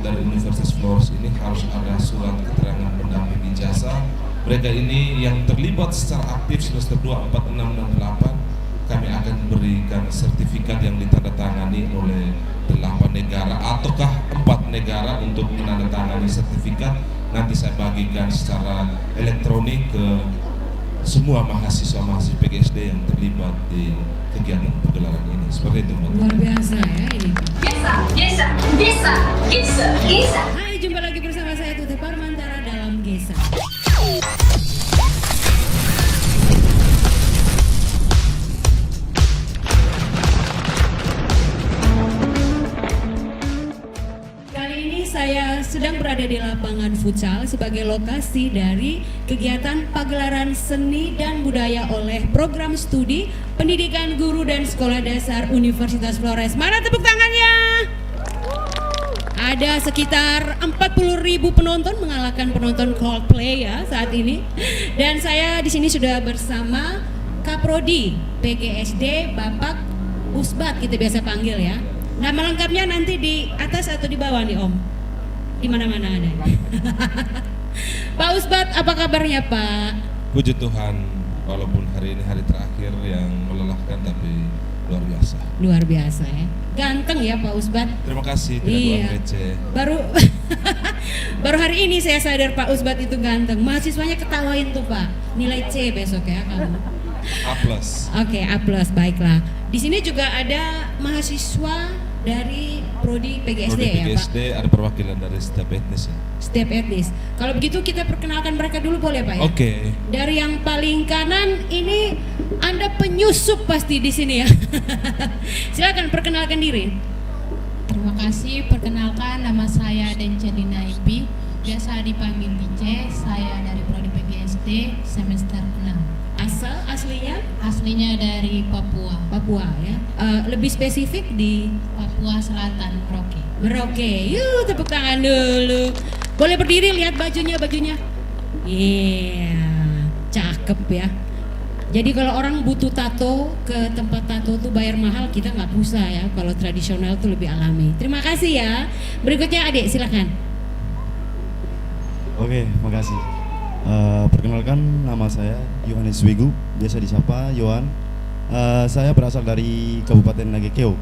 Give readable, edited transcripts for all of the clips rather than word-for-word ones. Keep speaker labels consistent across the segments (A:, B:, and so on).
A: tamat dari Universitas Flores ini harus ada surat keterangan pendamping ijazah. Mereka ini yang terlibat secara aktif semester 2, 4, 6, dan 8, kami akan berikan sertifikat yang ditandatangani oleh 8 negara ataukah 4 negara untuk menandatangani sertifikat. Nanti saya bagikan secara elektronik ke semua mahasiswa-mahasiswa PGSD yang terlibat di kegiatan pegelaran ini. Seperti itu, Mbak.
B: Luar biasa ya ini.
C: Gesa.
B: Hai, jumpa lagi bersama saya Tuti Parmantara dalam Gesa. Kali ini saya sedang berada di lapangan futsal sebagai lokasi dari kegiatan pagelaran seni dan budaya oleh program studi pendidikan guru dan sekolah dasar Universitas Flores. Mana tepuk tangannya? Ada sekitar 40.000 penonton mengalahkan penonton Coldplay ya saat ini. Dan saya di sini sudah bersama Kaprodi PGSD Bapak Usbat kita biasa panggil ya. Nama lengkapnya nanti di atas atau di bawah nih Om? Di mana-mana ada. Pak Usbat, apa kabarnya Pak?
A: Puji Tuhan, walaupun hari ini hari terakhir yang melelahkan tapi luar biasa.
B: Luar biasa ya. Ganteng ya Pak Usbat.
A: Terima kasih, tidak
B: Iya.
A: receh.
B: Baru hari ini saya sadar Pak Usbat itu ganteng. Mahasiswanya ketawain tuh Pak. Nilai C besok ya kamu.
A: A+.
B: Oke, A+, baiklah. Di sini juga ada mahasiswa dari Prodi PGSD
A: Prodi
B: ya Pak?
A: PGSD ada perwakilan dari setiap etnis ya.
B: Setiap etnis. Kalau begitu kita perkenalkan mereka dulu boleh Pak ya?
A: Oke.
B: Dari yang paling kanan ini Anda penyusup pasti di sini ya. Silakan perkenalkan diri.
D: Terima kasih, perkenalkan nama saya Dencelina Ipi, biasa dipanggil Dice, saya dari Prodi PGSD semester 6.
B: Asal aslinya
D: Aslinya dari Papua,
B: Papua ya. Lebih spesifik di
D: Papua Selatan, Merauke.
B: Merauke. Yuk tepuk tangan dulu. Boleh berdiri lihat bajunya. Iya, cakep ya. Jadi kalau orang butuh tato ke tempat tato tuh bayar mahal, kita nggak usah ya. Kalau tradisional tuh lebih alami. Terima kasih ya. Berikutnya adik silakan.
E: Oke, makasih. Perkenalkan nama saya Yohanes Wigu, biasa disapa Yohan. Saya berasal dari Kabupaten Nagekeo,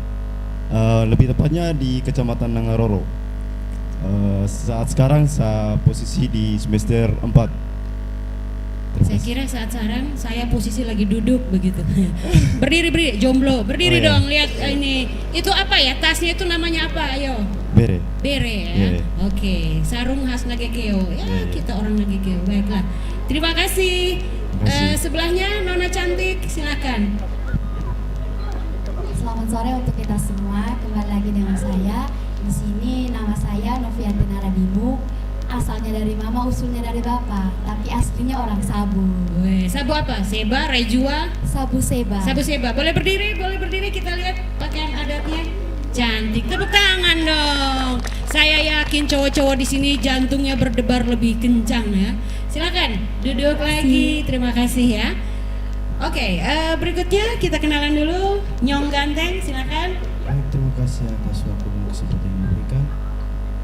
E: lebih tepatnya di Kecamatan Nangaroro. Saat sekarang saya posisi di semester 4.
B: Saya kira saat sekarang saya posisi lagi duduk begitu. Berdiri, jomblo. Berdiri
E: Oh, iya.
B: dong, lihat ini. Itu apa ya? Tasnya itu namanya apa? Ayo.
E: Bere.
B: Bere ya.
E: Bere.
B: Oke, sarung khas Nagekeo. Ya,
E: Bere.
B: kita orang Nagekeo. Baiklah. Terima kasih.
E: Terima kasih.
B: Sebelahnya Nona cantik, silakan.
C: Selamat sore untuk kita semua. Kembali lagi dengan saya. Di sini nama saya Noviantina Rabimu. Asalnya dari mama, usulnya dari bapak. Tapi aslinya orang Sabu.
B: Weh, sabu apa? Seba, Rejua,
C: Sabu Seba.
B: Sabu Seba. Boleh berdiri, kita lihat pakaian adatnya. Cantik, tepuk tangan dong. Saya yakin cowok-cowok di sini jantungnya berdebar lebih kencang ya. Silakan duduk lagi. Terima kasih ya. Oke, berikutnya kita kenalan dulu. Nyong Ganteng, silakan.
F: Baik, terima kasih atas waktu dan kesempatan yang diberikan.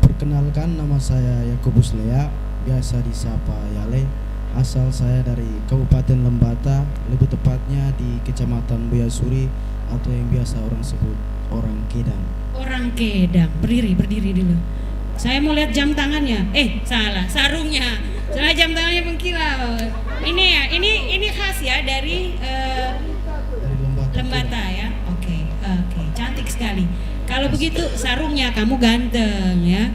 F: Perkenalkan, nama saya Yakobus Lea, biasa disapa Yale. Asal saya dari Kabupaten Lembata, lebih tepatnya di Kecamatan Buyasuri atau yang biasa orang sebut orang Kedang.
B: Orang Kedang, berdiri dulu. Saya mau lihat jam tangannya. Salah, sarungnya. Salah, jam tangannya mengkilau. Ini khas ya dari
F: Dari Lembata.
B: Lembata ya. Oke, cantik sekali. Kalau begitu sarungnya kamu ganteng ya.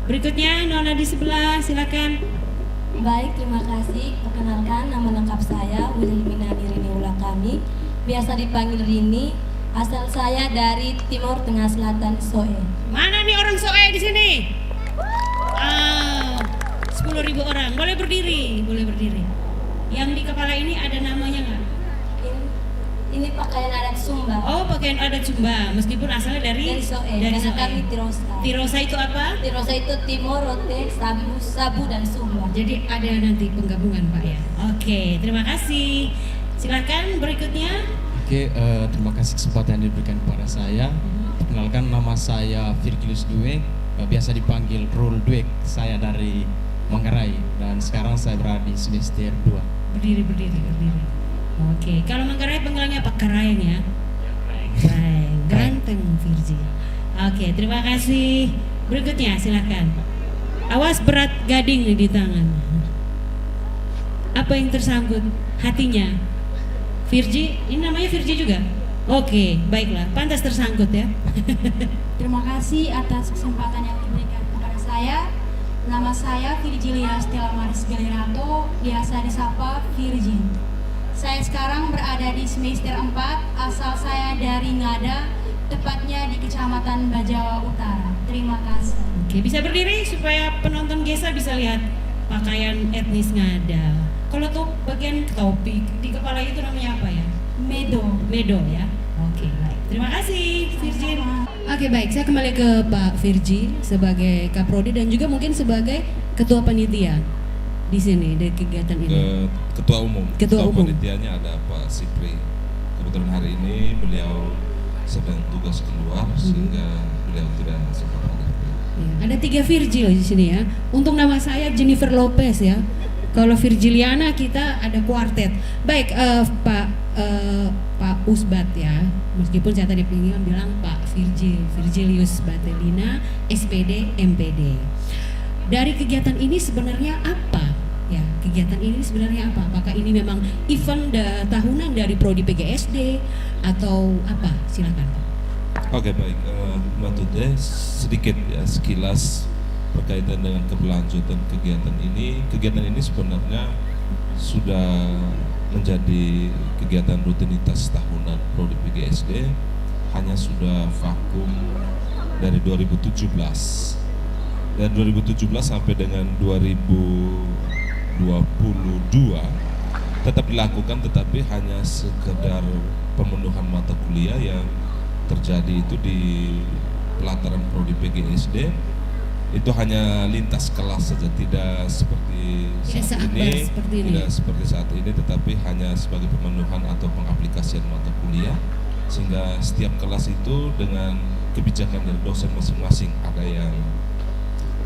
B: Berikutnya Nona di sebelah, silakan.
C: Baik, terima kasih. Perkenalkan, nama lengkap saya Wilhelmina Rini Ulakami. Biasa dipanggil Rini. Asal saya dari Timur Tengah Selatan, Soe.
B: Mana nih orang Soe di sini? 10.000 orang. Boleh berdiri. Yang di kepala ini ada namanya nggak?
C: Ini pakaian adat Sumba.
B: Oh, pakaian adat Sumba, meskipun asalnya dari
C: Soe.
B: dari
C: Karena
B: Soe.
C: kami Tirosa.
B: Tirosa itu apa?
C: Tirosa itu Timur, Rote, Sabu dan Sumba.
B: Jadi ada nanti penggabungan Pak ya. Oke, terima kasih. Silakan berikutnya.
G: Oke, terima kasih kesempatan yang diberikan kepada saya. Perkenalkan, nama saya Virgilius Due, biasa dipanggil Rul Dwek. Saya dari Manggarai dan sekarang saya berada di semester 2.
B: Berdiri. Oke, kalau Manggarai panggilannya apa? Karaeng ya? Karaeng, ganteng Virgi. Oke, terima kasih. Berikutnya silakan. Awas berat gading nih di tangan. Apa yang tersangkut? Hatinya. Virgi, ini namanya Virgi juga? Oke, baiklah. Pantas tersangkut ya.
H: Terima kasih atas kesempatan yang diberikan kepada saya. Nama saya Virgilia Stella Maris Galerato, biasa disapa Virgin. Saya sekarang berada di semester 4, asal saya dari Ngada, tepatnya di Kecamatan Bajawa Utara. Terima kasih.
B: Oke, bisa berdiri supaya penonton Gesa bisa lihat pakaian etnis Ngada. Kalau tuh bagian topi di kepala itu namanya apa ya? Medo ya. Oke, baik. Terima kasih, Virgin. Oke, baik. Saya kembali ke Pak Virgi sebagai Kaprodi dan juga mungkin sebagai Ketua Panitia di sini dari kegiatan ini.
A: Ketua Umum.
B: Ketua Umum.
A: Panitianya ada Pak Sipri. Kebetulan hari ini beliau sedang tugas keluar sehingga beliau tidak sempat hadir.
B: Ya, ada 3 Virgi loh di sini ya. Untuk nama saya Jennifer Lopez ya. Kalau Virgiliana kita ada kuartet. Baik, Pak Usbat ya. Meskipun saya tadi bilang Pak Virgilius Batelina, SPD, MPD. Dari kegiatan ini sebenarnya apa? Ya, kegiatan ini sebenarnya apa? Apakah ini memang event tahunan dari Prodi PGSD atau apa? Silakan.
A: Oke, baik, Mbak Tude, sedikit ya sekilas berkaitan dengan keberlanjutan kegiatan ini. Kegiatan ini sebenarnya sudah menjadi kegiatan rutinitas tahunan Prodi PGSD, hanya sudah vakum dari 2017. Dan 2017 sampai dengan 2022 tetap dilakukan, tetapi hanya sekedar pemenuhan mata kuliah yang terjadi itu di pelataran Prodi PGSD. Itu hanya lintas kelas saja, tidak seperti saat ini, tidak seperti saat ini, tetapi hanya sebagai pemenuhan atau pengaplikasian mata kuliah, sehingga setiap kelas itu dengan kebijakan dari dosen masing-masing. Ada yang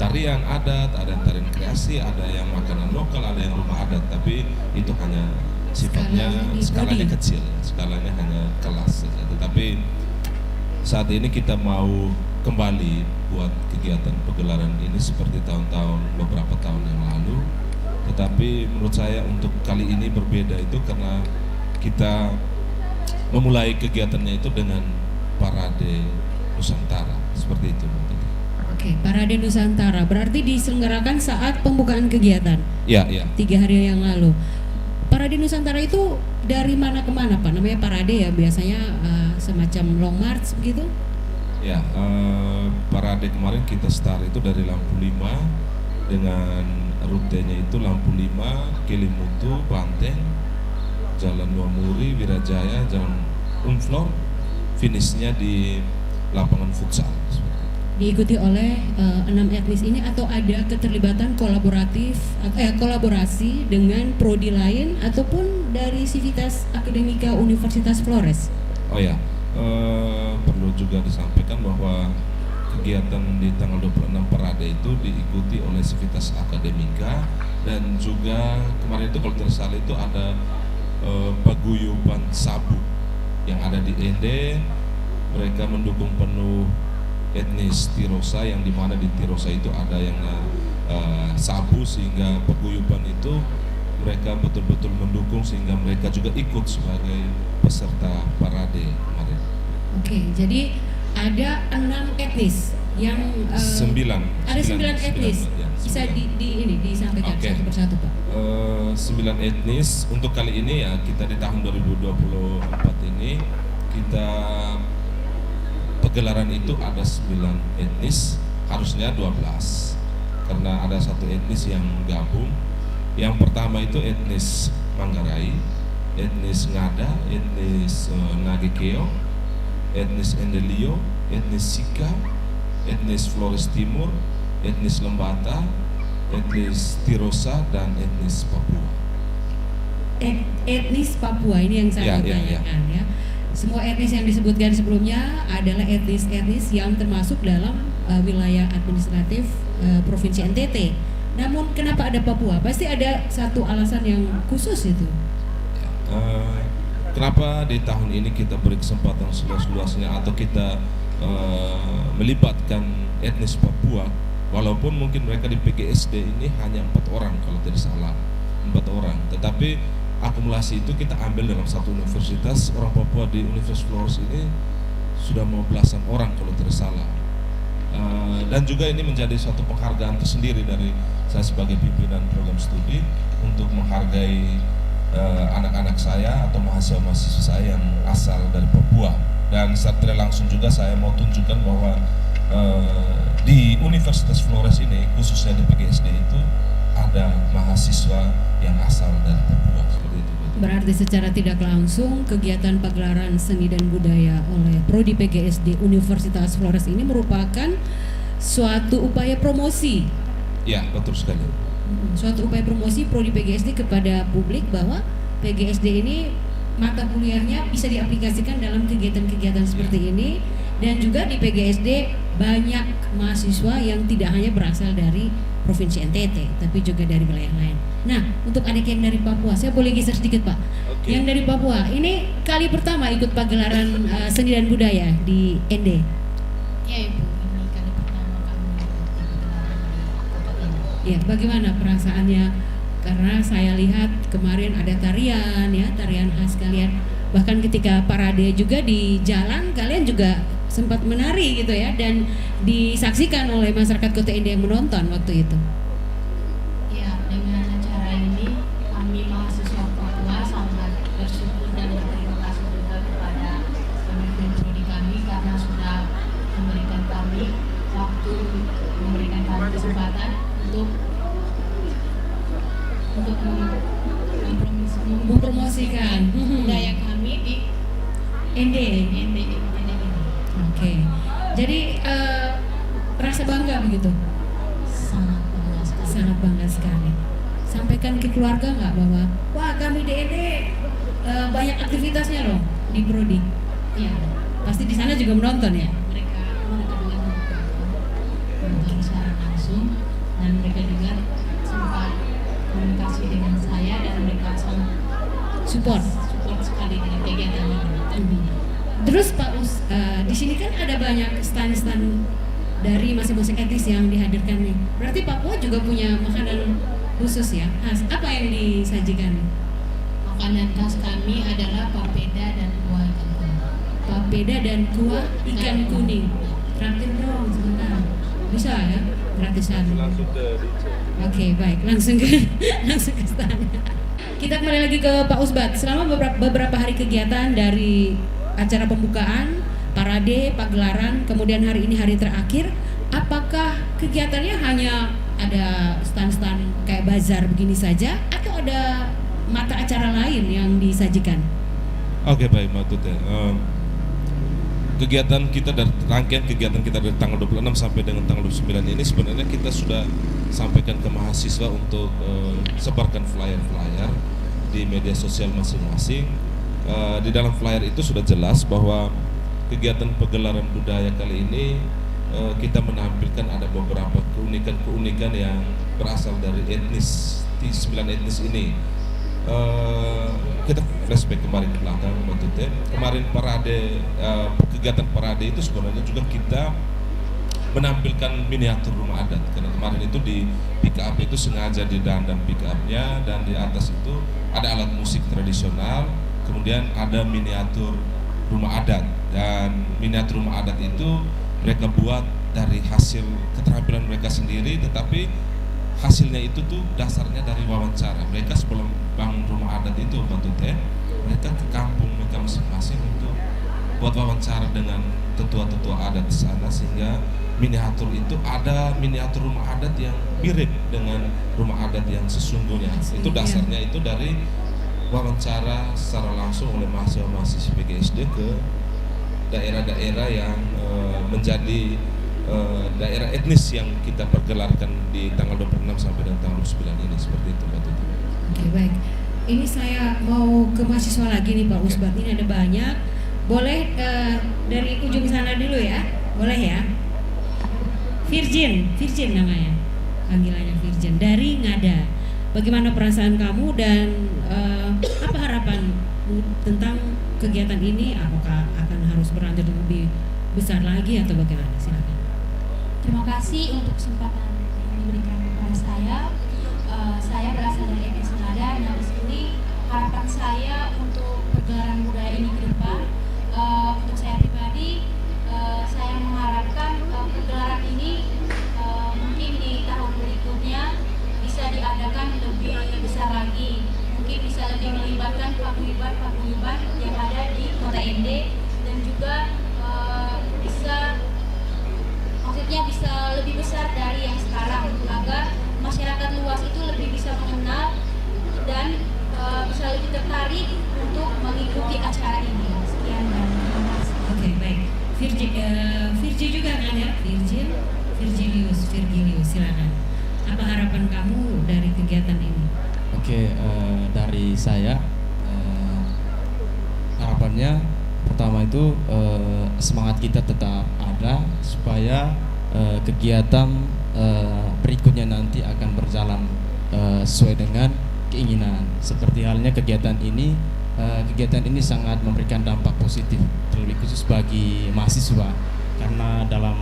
A: tarian adat, ada yang tarian kreasi, ada yang makanan lokal, ada yang rumah adat, tapi itu hanya sifatnya skalanya kecil, skalanya hanya kelas saja. Tetapi saat ini kita mau kembali buat kegiatan pegelaran ini seperti tahun-tahun beberapa tahun yang lalu, tetapi menurut saya untuk kali ini berbeda itu karena kita memulai kegiatannya itu dengan Parade Nusantara seperti itu.
B: Oke, Parade Nusantara berarti diselenggarakan saat pembukaan kegiatan.
A: Ya.
B: 3 hari yang lalu. Parade Nusantara itu dari mana ke mana Pak? Namanya parade ya, biasanya semacam long march begitu?
A: Ya, parade kemarin kita start itu dari Lampu 5 dengan rutenya itu Lampu 5, Kelimutu, Banteng, Jalan Nuamuri, Wirajaya, Jalan Unflor, finishnya di lapangan futsal.
B: Diikuti oleh 6 etnis ini atau ada keterlibatan kolaborasi dengan prodi lain ataupun dari Civitas Akademika Universitas Flores?
A: Oh ya, perlu juga disampaikan bahwa kegiatan di tanggal 26 parade itu diikuti oleh Civitas Akademika dan juga kemarin itu kalau tidak salah itu ada paguyuban Sabu yang ada di Ende. Mereka mendukung penuh etnis Tirosa, yang dimana di Tirosa itu ada yang Sabu, sehingga paguyuban itu mereka betul-betul mendukung sehingga mereka juga ikut sebagai peserta parade kemarin.
B: Oke, jadi ada 6 etnis yang
A: 9
B: ada 9 etnis.
A: Ya,
B: bisa disampaikan satu persatu Pak.
A: 9 etnis untuk kali ini ya, kita di tahun 2024 ini kita pegelaran itu ada 9 etnis, harusnya 12 karena ada satu etnis yang gabung. Yang pertama itu etnis Manggarai, etnis Ngada, etnis Nagekeo, etnis Endelio, etnis Sika, etnis Flores Timur, etnis Lembata, etnis Tirosa, dan etnis Papua.
B: Etnis Papua ini yang saya tanyakan ya. Semua etnis yang disebutkan sebelumnya adalah etnis-etnis yang termasuk dalam wilayah administratif Provinsi NTT. Namun kenapa ada Papua? Pasti ada satu alasan yang khusus itu.
A: Kenapa di tahun ini kita beri kesempatan seluas-luasnya atau kita melibatkan etnis Papua, walaupun mungkin mereka di PGSD ini hanya 4 orang kalau tidak salah, 4 orang, tetapi akumulasi itu kita ambil dalam satu universitas. Orang Papua di Universitas Flores ini sudah mau belasan orang kalau tidak salah. Dan juga ini menjadi suatu penghargaan tersendiri dari saya sebagai pimpinan program studi untuk menghargai anak-anak saya atau mahasiswa-mahasiswa saya yang asal dari Papua. Dan secara langsung juga saya mau tunjukkan bahwa di Universitas Flores ini, khususnya di PGSD itu ada mahasiswa yang asal dari Papua. Seperti itu.
B: Berarti secara tidak langsung kegiatan pagelaran seni dan budaya oleh Prodi PGSD Universitas Flores ini merupakan suatu upaya promosi.
A: Ya, betul sekali.
B: Suatu upaya promosi Prodi PGSD kepada publik bahwa PGSD ini mata kuliahnya bisa diaplikasikan dalam kegiatan-kegiatan seperti ini, dan juga di PGSD banyak mahasiswa yang tidak hanya berasal dari Provinsi NTT tapi juga dari wilayah lain. Nah, untuk adik yang dari Papua, saya boleh geser sedikit Pak.
A: Oke.
B: Yang dari Papua, ini kali pertama ikut pagelaran seni dan budaya di ND.
D: Ya Ibu, ini kali pertama kami mengikuti pagelaran di kota ini.
B: Ya, bagaimana perasaannya? Karena saya lihat kemarin ada tarian ya, tarian khas kalian. Bahkan ketika parade juga di jalan kalian juga sempat menari gitu ya, dan disaksikan oleh masyarakat Kota Indah yang menonton waktu itu.
D: Ya, dengan acara ini kami mahasiswa Papua sangat bersyukur dan berterima kasih juga kepada pemimpin prodi kami karena sudah memberikan kami waktu, memberikan kami kesempatan untuk
B: mempromosikan
D: budaya kami di
B: ND.
D: ND ini.
B: Oke. Jadi rasa bangga begitu.
D: Sangat bangga sekali.
B: Sangat bangga sekali. Sampaikan ke keluarga nggak bahwa wah kami di ND banyak aktivitasnya loh di prodi.
D: Ya,
B: Pasti di sana juga menonton ya.
D: mereka juga menonton secara langsung, dan mereka juga sempat komunikasi dengan saya dan mereka sangat
B: Support.
D: sekali dengan kegiatan ini.
B: Terus Pak Us, di sini kan ada banyak stand-stand dari masing-masing etnis yang dihadirkan nih. Berarti Papua juga punya makanan khusus ya, khas. Apa yang disajikan?
D: Makanan khas kami adalah papeda dan kuah ikan kuning.
B: Papeda dan kuah ikan kuning. Traktir dong sebentar. Bisa ya? Gratisan. Oke, baik. Langsung ke stand. Kita kembali lagi ke Pak Usbat. Selama beberapa hari kegiatan dari acara pembukaan, parade, pagelaran, kemudian hari ini hari terakhir, apakah kegiatannya hanya ada stand-stand kayak bazar begini saja atau ada mata acara lain yang disajikan?
A: Oke, baik Mbak Tute. Kegiatan kita dari rangkaian kegiatan kita dari tanggal 26 sampai dengan tanggal 29 ini sebenarnya kita sudah sampaikan ke mahasiswa untuk sebarkan flyer-flyer di media sosial masing-masing. Di dalam flyer itu sudah jelas bahwa kegiatan pagelaran budaya kali ini kita menampilkan ada beberapa keunikan-keunikan yang berasal dari etnis, di 9 etnis ini. Kita flashback kemarin ke belakang Mbak Tute. Kemarin parade, kegiatan parade itu sebenarnya juga kita menampilkan miniatur rumah adat, karena kemarin itu di pick up itu sengaja didandang pick upnya, dan di atas itu ada alat musik tradisional, kemudian ada miniatur rumah adat, dan miniatur rumah adat itu mereka buat dari hasil keterampilan mereka sendiri, tetapi hasilnya itu tuh dasarnya dari wawancara. Mereka sebelum bangun rumah adat itu Mbak Tute, mereka ke kampung mereka masing-masing untuk buat wawancara dengan tetua-tetua adat di sana, sehingga miniatur itu ada miniatur rumah adat yang mirip dengan rumah adat yang sesungguhnya. Itu dasarnya itu dari wawancara secara langsung oleh mahasiswa-mahasiswa PGSD ke daerah-daerah yang menjadi daerah etnis yang kita pergelarkan di tanggal 26 sampai dengan tanggal 29 ini, seperti itu Mbak Tutu.
B: Oke, baik. Ini saya mau ke mahasiswa lagi nih Pak Usbat. Ini ada banyak. Boleh dari ujung sana dulu ya? Boleh ya? Virgin namanya, panggilannya Virgin dari Ngada. Bagaimana perasaan kamu dan apa harapan tentang kegiatan ini? Apakah akan harus berlanjut lebih besar lagi atau bagaimana? Silakan.
H: Terima kasih untuk kesempatan yang diberikan kepada saya. Saya berasal dari EPS Ngada. Nah, di sini harapan saya untuk pergelaran budaya ini ke depan, untuk saya pribadi, saya mengharapkan pergelaran ini mungkin di tahun berikutnya bisa diadakan lebih besar lagi. Mungkin bisa lebih melibatkan paguyuban yang ada di Kota Ende, dan juga bisa lebih besar dari yang sekarang, agar masyarakat luas itu lebih bisa mengenal dan bisa lebih tertarik untuk mengikuti acara ini. Sekian dan terima kasih.
B: Oke, baik. Virgi juga kan ya? Virgilius, silakan. Apa harapan kamu dari kegiatan ini?
G: Oke, dari saya harapannya pertama itu semangat kita tetap ada supaya kegiatan berikutnya nanti akan berjalan sesuai dengan keinginan. Seperti halnya kegiatan ini sangat memberikan dampak positif, terlebih khusus bagi mahasiswa, karena dalam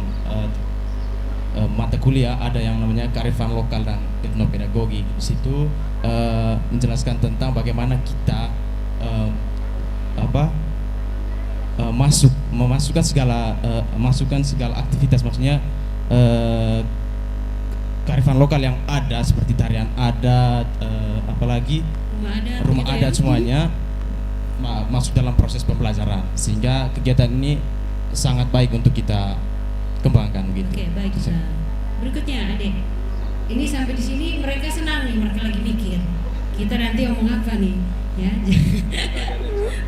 G: mata kuliah ada yang namanya kearifan lokal dan etnopedagogi. Di situ menjelaskan tentang bagaimana kita memasukkan segala aktivitas, maksudnya kearifan lokal yang ada seperti tarian adat, apalagi rumah adat semuanya masuk dalam proses pembelajaran, sehingga kegiatan ini sangat baik untuk kita kembangkan gitu.
B: Oke, baik. Berikutnya adik, ini sampai di sini mereka senang nih, mereka lagi mikir kita nanti ngomong apa nih ya.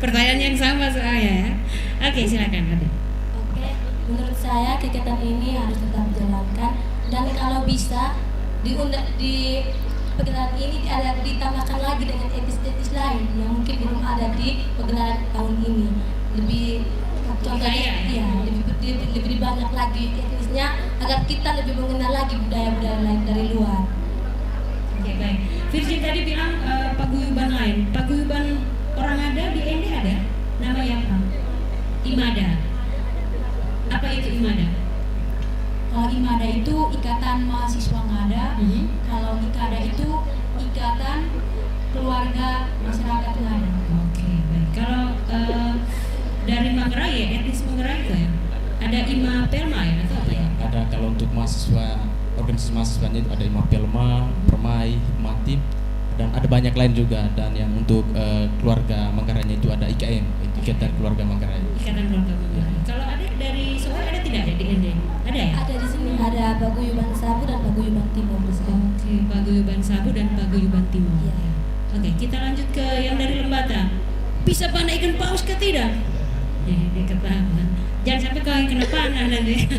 B: Pertanyaan yang sama saya ya. Oke, silakan adik.
C: Oke, menurut saya kegiatan ini harus tetap dijalankan, dan kalau bisa di pegelaran ini ditambahkan lagi dengan etis-etis lain yang mungkin belum ada di pegelaran tahun ini. Lebih contohnya ya, lebih banyak lagi etisnya agar kita lebih mengenal lagi budaya-budaya lain dari luar.
B: Oke, baik. Virgin tadi bilang paguyuban lain. Paguyuban orang ada di Ende ada? Namanya apa? Imada. Apa itu Imada?
H: Kalau Imada itu Ikatan Mahasiswa Ngada. Kalau Ikada itu Ikatan Keluarga Masyarakat Ngada.
B: Oke, baik. Kalau dari Manggarai ya, etnis Manggarai itu ya? Ada Ima Pelma ya atau apa ya?
G: Ada, kalau untuk mahasiswa, organisasi mahasiswanya itu ada Ima Pelma, Permai, Hikmatim, dan ada banyak lain juga. Dan yang untuk keluarga Manggarainya itu ada IKM, itu Ikatan Keluarga Manggarai.
B: Ikatan Keluarga Manggarai. Kalau ada dari Solo ada tidak ya di Ende? Ada ya?
C: Ada di sini, ada Paguyuban Sabu dan Paguyuban Timur di sini.
B: Oke, Paguyuban Sabu dan Paguyuban Timur.
C: Iya.
B: Oke, kita lanjut ke yang dari Lembata. Bisa panah ikan paus ke tidak? Dia ketawa. Jangan sampai kau yang kena panah nanti.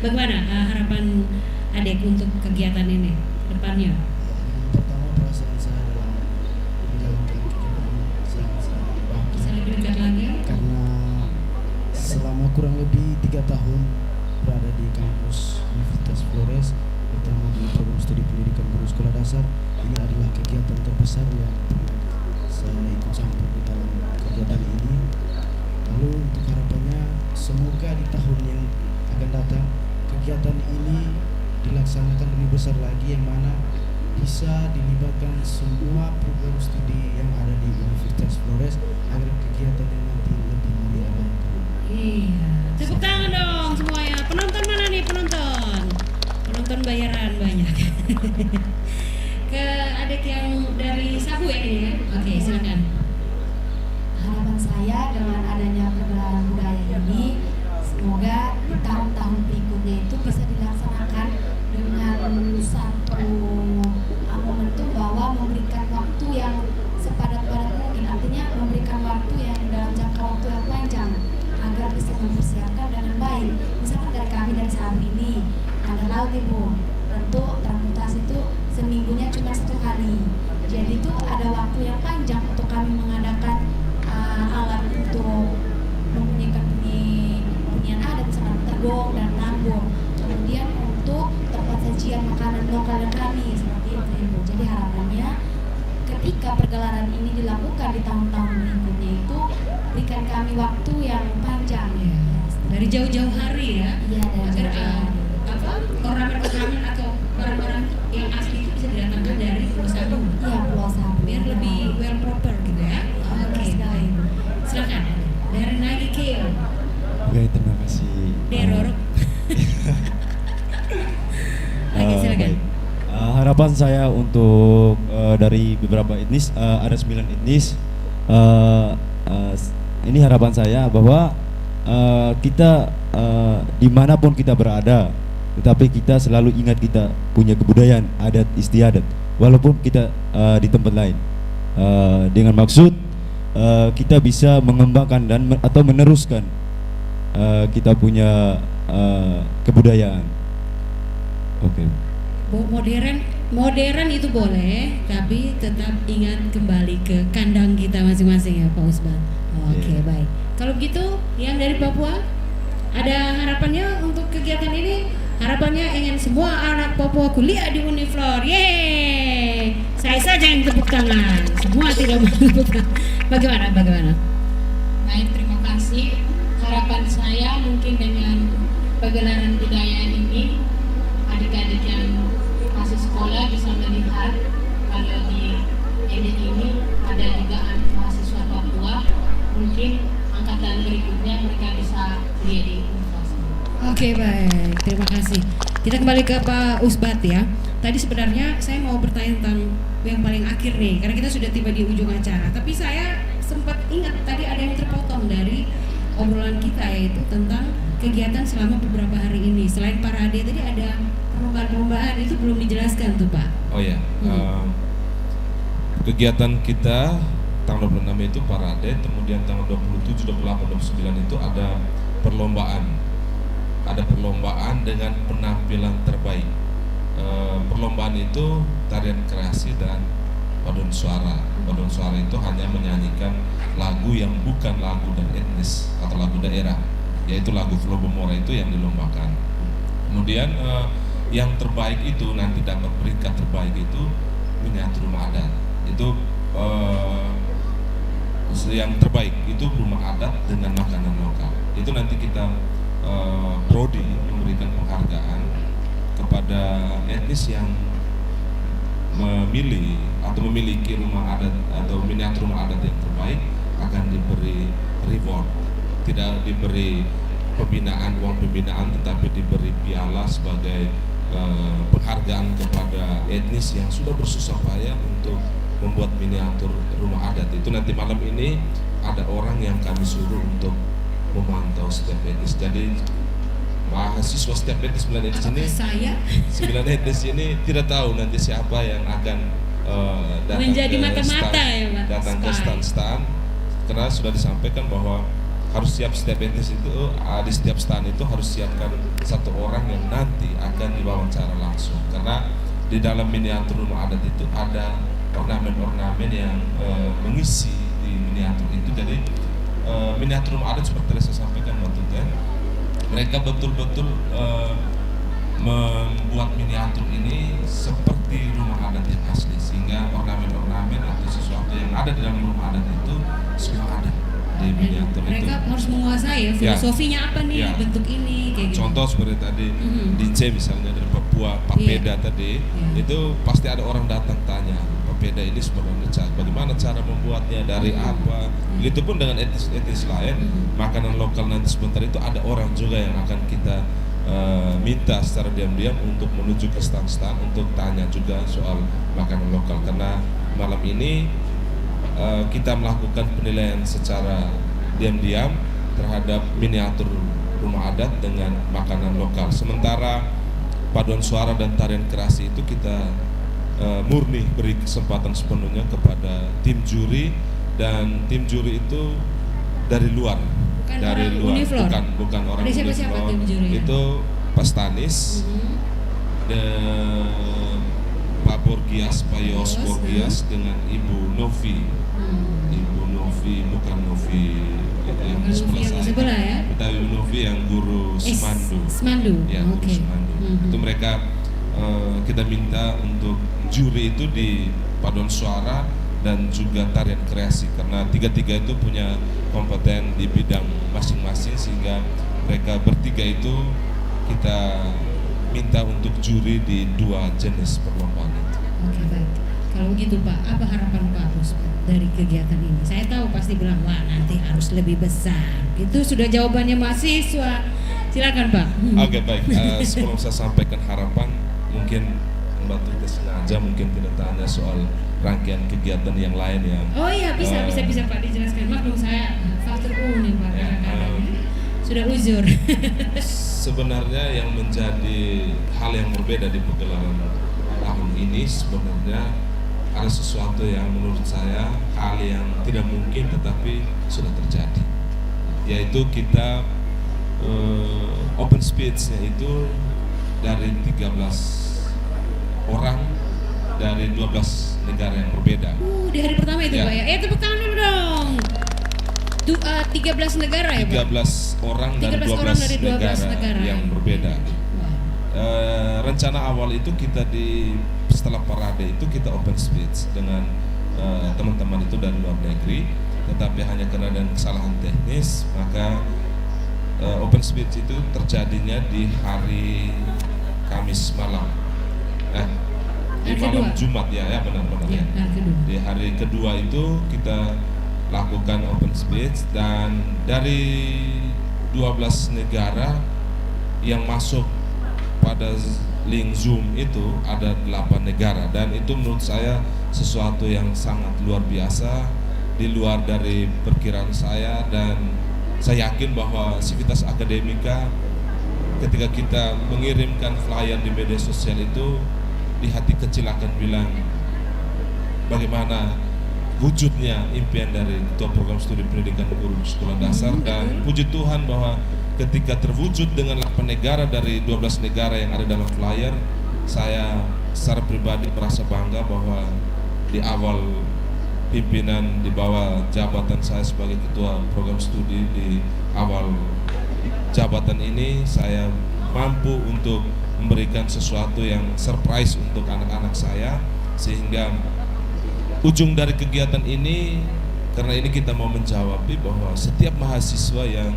B: Bagaimana harapan adik untuk kegiatan ini ke depannya?
F: Pertama, perasaan saya dalam menjalankan kegiatan sangat bahagia.
B: Bisa lebih dekat lagi?
F: Karena selama kurang lebih 3 tahun berada di kampus Universitas Flores, pertama di program studi pendidikan guru sekolah dasar, ini adalah kegiatan terbesar yang pernah saya ikut campur di dalam kegiatan ini. Lalu untuk harapannya, semoga di tahun yang akan datang kegiatan ini dilaksanakan lebih besar lagi, yang mana bisa dilibatkan semua program studi yang ada di Universitas Flores agar kegiatan yang nanti lebih mulia lagi.
B: Iya, tepuk tangan dong semuanya. Penonton mana nih penonton? Penonton bayaran banyak. Ke adik yang dari Sabu ya ini ya. Oke, silakan.
H: Harapan saya dengan adanya pergelaran budaya ini, semoga di tahun-tahun berikutnya itu bisa dilaksanakan dengan satu momentum bahwa memberikan waktu yang sepadat-padat mungkin, artinya memberikan waktu yang dalam jangka waktu yang panjang agar bisa mempersiapkan dengan baik. Misalkan dari kami dari Sabu ini ada laut Ibu, tentu transportasi itu seminggunya cuma 1 hari, jadi itu ada waktu yang panjang untuk kami mengadakan alat untuk membunyikan bunyian adat, misalkan tergong dan nambung.
D: di tahun-tahun berikutnya itu berikan kami waktu yang panjang ya.
B: Dari jauh-jauh hari ya.
D: Iya, dari
B: Agar ornamen-ornamen atau barang-barang yang asli itu bisa didatangkan dari Pulau Sabu.
D: Iya, Pulau Sabu.
B: Biar lebih well proper gitu ya. Oke, baik. Silakan. Dari Nagi Keo.
E: Oke, terima kasih.
B: Derorok. Oke, silakan.
E: Baik. Harapan saya untuk dari beberapa etnis, ada 9 etnis. Ini harapan saya bahwa kita dimanapun kita berada, tetapi kita selalu ingat kita punya kebudayaan, adat istiadat, walaupun kita di tempat lain. Dengan maksud kita bisa mengembangkan atau meneruskan kita punya kebudayaan. Oke.
B: Modern itu boleh, tapi tetap ingat kembali ke kandang kita masing-masing ya Pak Usman. Oke, baik. Kalau begitu, yang dari Papua ada harapannya untuk kegiatan ini? Harapannya ingin semua anak Papua kuliah di Uniflor. Yeay! Saya saja yang tepuk tangan. Semua tidak mau tepuk tangan. Bagaimana?
D: Baik, terima kasih. Harapan saya mungkin dengan pagelaran budaya ini, adik-adik yang masih sekolah bisa melihat kalau di edit ini ada juga mahasiswa Papua. Mungkin angkatan berikutnya mereka bisa kuliah di universitas.
B: Oke, baik. Terima kasih. Kita kembali ke Pak Usbat ya. Tadi sebenarnya saya mau bertanya tentang yang paling akhir nih, karena kita sudah tiba di ujung acara. Tapi saya sempat ingat tadi ada yang terpotong dari obrolan kita, yaitu tentang kegiatan selama beberapa hari ini. Selain parade tadi ada perlombaan itu belum dijelaskan tuh Pak.
A: Oh ya, kegiatan kita tanggal 26 itu parade, kemudian tanggal 27, 28, 29 itu ada perlombaan. Ada perlombaan dengan penampilan terbaik. Perlombaan itu tarian kreasi dan paduan suara. Paduan suara itu hanya menyanyikan lagu yang bukan lagu dari etnis atau lagu daerah, yaitu lagu Flow Bemora itu yang dilombakan. Kemudian yang terbaik itu nanti dapat peringkat terbaik itu miniatur rumah adat. Itu yang terbaik itu rumah adat dengan makanan lokal. Itu nanti kita prodi memberikan penghargaan kepada etnis yang memilih atau memiliki rumah adat atau miniatur rumah adat yang terbaik akan diberi reward, tidak diberi pembinaan, uang pembinaan, tetapi diberi piala sebagai penghargaan kepada etnis yang sudah bersusah payah untuk membuat miniatur rumah adat. Itu nanti malam ini ada orang yang kami suruh untuk memantau setiap etnis. Jadi mahasiswa setiap etnis 9 etnis ini,
B: Saya
A: 9 etnis ini tidak tahu nanti siapa yang akan datang
B: menjadi
A: ke
B: mata-mata
A: stand,
B: ya Pak.
A: datang ke
B: Spy.
A: stand-stand, karena sudah disampaikan bahwa harus siap setiap etnis itu, di setiap stand itu harus siapkan satu orang yang nanti akan diwawancara langsung, karena di dalam miniatur rumah adat itu ada ornamen-ornamen yang mengisi di miniatur itu. Jadi miniatur rumah adat seperti yang saya sampaikan waktu itu ya, mereka betul-betul membuat miniatur ini seperti rumah adat yang asli, sehingga ornamen-ornamen atau sesuatu yang ada di dalam rumah adat itu semua ada di miniatur itu.
B: Mereka harus menguasai ya filosofinya apa nih,
A: Ya.
B: bentuk ini kayak gitu.
A: Contoh seperti tadi Dince misalnya dari Papua, Papeda tadi, itu pasti ada orang datang tanya, Papeda ini sebenarnya bagaimana cara membuatnya, dari apa. Begitupun dengan etnis lain, makanan lokal nanti sebentar itu ada orang juga yang akan kita minta secara diam-diam untuk menuju ke stand-stand untuk tanya juga soal makanan lokal, karena malam ini kita melakukan penilaian secara diam-diam terhadap miniatur rumah adat dengan makanan lokal. Sementara paduan suara dan tarian kreasi itu kita murni beri kesempatan sepenuhnya kepada tim juri, dan tim juri itu dari luar.
B: Bukan
A: Dari
B: orang
A: luar,
B: Uniflor?
A: bukan orang
B: Ada siapa-siapa
A: Uniflor.
B: tim juri ya?
A: Itu Pak Stanis, Pak Borgias, Pak Yos Borgias dengan Ibu Novi. Ibu Novi, bukan Novi yang di sebelah
B: yang
A: saya.
B: sebelah ya?
A: Tapi Ibu Novi yang guru Semandu.
B: Semandu.
A: Ya, guru
B: Oke.
A: Semandu. Itu mereka kita minta untuk juri itu di paduan suara dan juga tarian kreasi, karena tiga-tiga itu punya kompeten di bidang masing-masing, sehingga mereka bertiga itu kita minta untuk juri di 2 jenis perlombaan itu.
B: Oke, baik. Kalau begitu Pak, apa harapan Pak Usman dari kegiatan ini? Saya tahu pasti bilang, wah nanti harus lebih besar. Itu sudah jawabannya mahasiswa. Silakan Pak.
A: Oke, baik. Sebelum saya sampaikan harapan, mungkin Mbak Tuti sengaja mungkin tidak tanya soal rangkaian kegiatan yang lain yang
B: Oh iya, bisa Pak dijelaskan. Maklum saya faktor nih Pak, kadang-kadang sudah uzur.
A: Sebenarnya yang menjadi hal yang berbeda di pegelaran tahun ini sebenarnya ada sesuatu yang menurut saya hal yang tidak mungkin tetapi sudah terjadi, yaitu kita open speech-nya itu dari 13 orang dari 12 negara yang berbeda.
B: Di hari pertama itu
A: Ya.
B: Pak ya. Tepuk tangan dulu dong. 13 negara ya Pak?
A: 13 orang dari
B: 13 orang
A: 12
B: dari 12 negara
A: yang berbeda.
B: Wah.
A: Rencana awal itu kita setelah parade itu kita open speech dengan teman-teman itu dari luar negeri, tetapi hanya karena ada kesalahan teknis maka open speech itu terjadinya di hari Kamis malam, di
B: Hari
A: malam
B: kedua.
A: Jumat ya benar-benar
B: Ya,
A: ya.
B: hari kedua.
A: Di hari kedua itu kita lakukan open speech, dan dari 12 negara yang masuk pada link Zoom itu ada 8 negara, dan itu menurut saya sesuatu yang sangat luar biasa, di luar dari perkiraan saya, dan saya yakin bahwa Civitas Akademika ketika kita mengirimkan flyer di media sosial itu di hati kecil akan bilang bagaimana wujudnya impian dari Ketua Program Studi Pendidikan Guru Sekolah Dasar, dan puji Tuhan bahwa ketika terwujud dengan 8 negara dari 12 negara yang ada dalam flyer, saya secara pribadi merasa bangga bahwa di awal pimpinan di bawah jabatan saya sebagai Ketua Program Studi, di awal jabatan ini saya mampu untuk memberikan sesuatu yang surprise untuk anak-anak saya, sehingga ujung dari kegiatan ini, karena ini kita mau menjawab bahwa setiap mahasiswa yang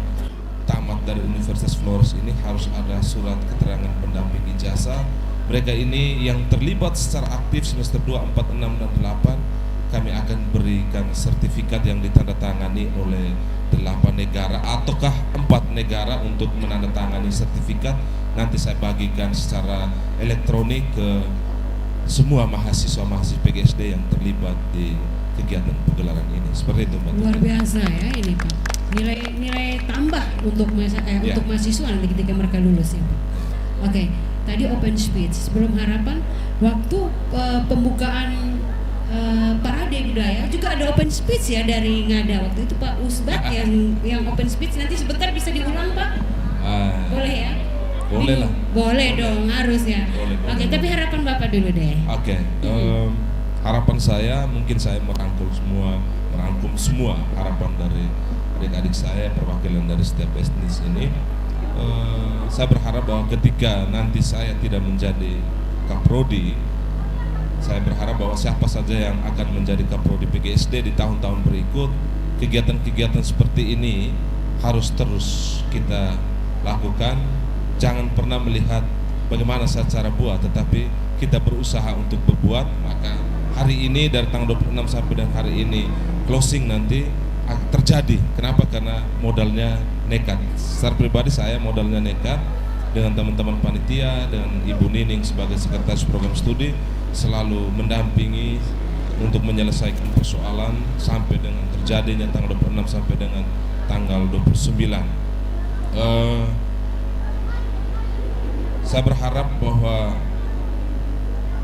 A: tamat dari Universitas Flores ini harus ada surat keterangan pendamping ijazah. Mereka ini yang terlibat secara aktif semester 2, 4, 6, dan 8, kami akan berikan sertifikat yang ditandatangani oleh 8 negara ataukah 4 negara untuk menandatangani sertifikat. Nanti saya bagikan secara elektronik ke semua mahasiswa-mahasiswa PGSD yang terlibat di kegiatan pegelaran ini. Seperti itu Mbak.
B: Luar biasa ya ini Pak. Nilai tambah untuk untuk mahasiswa nanti ketika mereka lulus ya Pak. Oke, tadi open speech. Sebelum harapan, waktu pembukaan parade budaya juga ada open speech ya dari Ngada. Waktu itu Pak Usbat yang open speech, nanti sebentar bisa diulang Pak? Boleh ya?
A: Boleh lah.
B: Boleh dong, harus ya.
A: Boleh.
B: Oke, tapi harapan Bapak dulu deh.
A: Oke, harapan saya mungkin saya merangkum semua harapan dari adik-adik saya, perwakilan dari setiap etnis ini. Saya berharap bahwa ketika nanti saya tidak menjadi Kaprodi, saya berharap bahwa siapa saja yang akan menjadi Kaprodi PGSD di tahun-tahun berikut, kegiatan-kegiatan seperti ini harus terus kita lakukan. Jangan pernah melihat bagaimana saya cara buat, tetapi kita berusaha untuk berbuat. Maka hari ini dari tanggal 26 sampai dan hari ini closing nanti terjadi. Kenapa? Karena modalnya nekat. Secara pribadi saya modalnya nekat, dengan teman-teman panitia, dengan Ibu Nining sebagai sekretaris program studi selalu mendampingi untuk menyelesaikan persoalan sampai dengan terjadinya tanggal 26 sampai dengan tanggal 29. Saya berharap bahwa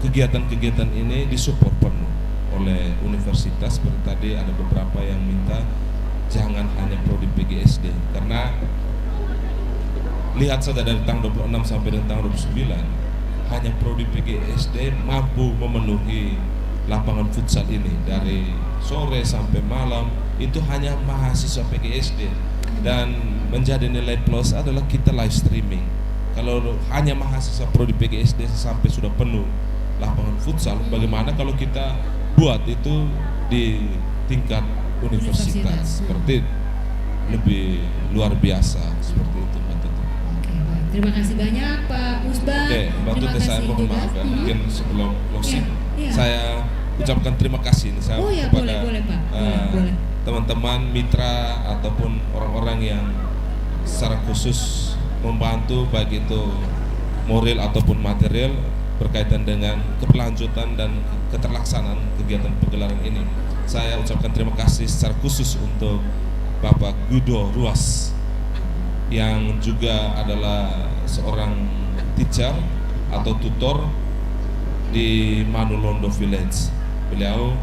A: kegiatan-kegiatan ini disupport penuh oleh universitas. Seperti tadi ada beberapa yang minta jangan hanya prodi PGSD, karena lihat saja dari tanggal 26 sampai dengan tanggal 29 hanya prodi PGSD mampu memenuhi lapangan futsal ini dari sore sampai malam. Itu hanya mahasiswa PGSD, dan menjadi nilai plus adalah kita live streaming. Kalau hanya mahasiswa prodi PGSD sampai sudah penuh lapangan futsal, bagaimana kalau kita dibuat itu di tingkat universitas, seperti lebih luar biasa seperti itu Mbak Tuti.
B: Oke, baik. Terima kasih banyak Pak Usbah.
A: Oke, Mbak
B: Terima
A: Tuti, saya
B: kasih
A: mohon
B: juga.
A: maaf ya, mungkin sebelum closing
B: Iya.
A: saya ucapkan terima kasih nih saya
B: Oh ya,
A: kepada
B: boleh Pak. Boleh.
A: teman-teman mitra ataupun orang-orang yang secara khusus membantu baik itu moral ataupun material berkaitan dengan keberlanjutan dan keterlaksanaan kegiatan pegelaran ini. Saya ucapkan terima kasih secara khusus untuk Bapak Guido Ruas yang juga adalah seorang teacher atau tutor di Manulondo Village. Beliau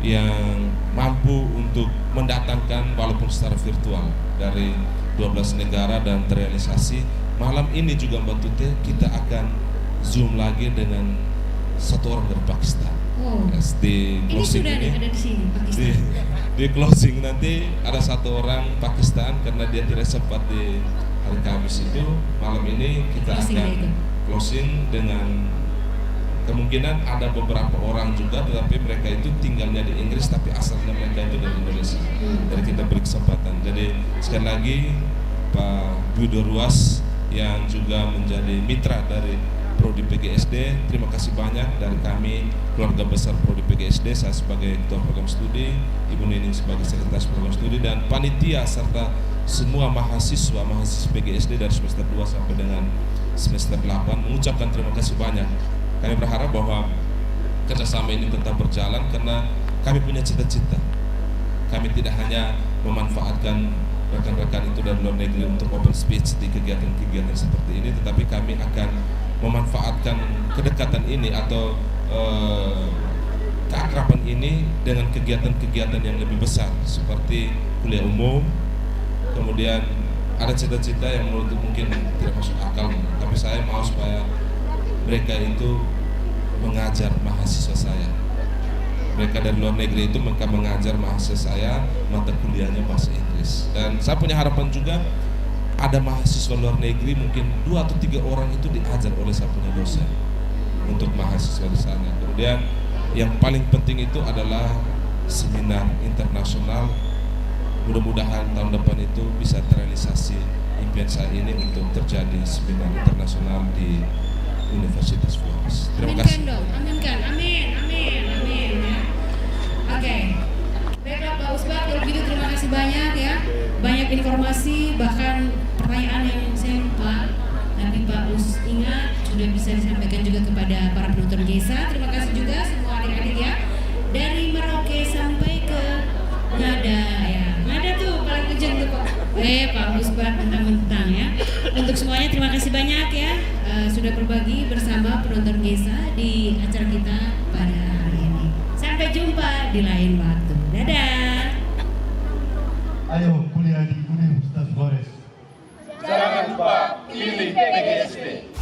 A: yang mampu untuk mendatangkan walaupun secara virtual dari 12 negara dan terrealisasi. Malam ini juga Mbak Tute kita akan zoom lagi dengan satu orang dari Pakistan.
B: Oh.
A: Yes, di
B: Ini
A: closing
B: sudah
A: ini,
B: ada di sini Pakistan.
A: di closing nanti ada satu orang Pakistan karena dia tidak sempat di hari Kamis itu. Malam ini kita
B: Closing
A: akan
B: itu.
A: closing dengan kemungkinan ada beberapa orang juga, tetapi mereka itu tinggalnya di Inggris tapi asalnya mereka itu dari Indonesia. Jadi kita beri kesempatan. Jadi sekali lagi Pak Guido Ruas yang juga menjadi mitra dari Prodi PGSD, terima kasih banyak dari kami keluarga besar Prodi PGSD, saya sebagai ketua program studi, Ibu Nining sebagai sekretaris program studi, dan panitia serta semua mahasiswa PGSD dari semester 2 sampai dengan semester 8 mengucapkan terima kasih banyak. Kami berharap bahwa kerjasama ini tetap berjalan karena kami punya cita-cita. Kami tidak hanya memanfaatkan rekan-rekan itu dari luar negeri untuk open speech di kegiatan-kegiatan seperti ini, tetapi kami akan memanfaatkan kedekatan ini atau keakraban ini dengan kegiatan-kegiatan yang lebih besar seperti kuliah umum. Kemudian ada cita-cita yang menurut mungkin tidak masuk akal, tapi saya mau supaya mereka itu mengajar mahasiswa saya. Mereka dari luar negeri itu mereka mengajar mahasiswa saya mata kuliahnya bahasa Inggris. Dan saya punya harapan juga ada mahasiswa luar negeri mungkin 2 atau 3 orang itu diajar oleh saya punya dosen untuk mahasiswa di sana. Kemudian yang paling penting itu adalah seminar internasional. Mudah-mudahan tahun depan itu bisa terrealisasi impian saya ini untuk terjadi seminar internasional di Universitas Flores. Terima kasih.
B: Aminkan dong, aminkan, amin ya. Oke, baiklah Pak Usbah, kalau begitu terima kasih banyak ya. Banyak informasi, bahkan pertanyaan yang saya lupa, tapi Pak Us ingat sudah bisa disampaikan juga kepada para penonton GESA. Terima kasih juga semua adik-adik ya. Dari Merauke sampai ke Ngada ya. Ngada tuh paling ujung tuh Pak. Pak Usbah mentang-mentang ya. Untuk semuanya terima kasih banyak ya. Sudah berbagi bersama penonton GESA di acara kita pada hari ini. Sampai jumpa di lain waktu. Dadah.
I: Ayo kuliah di Universitas Flores.
J: Jangan lupa pilih PGSD.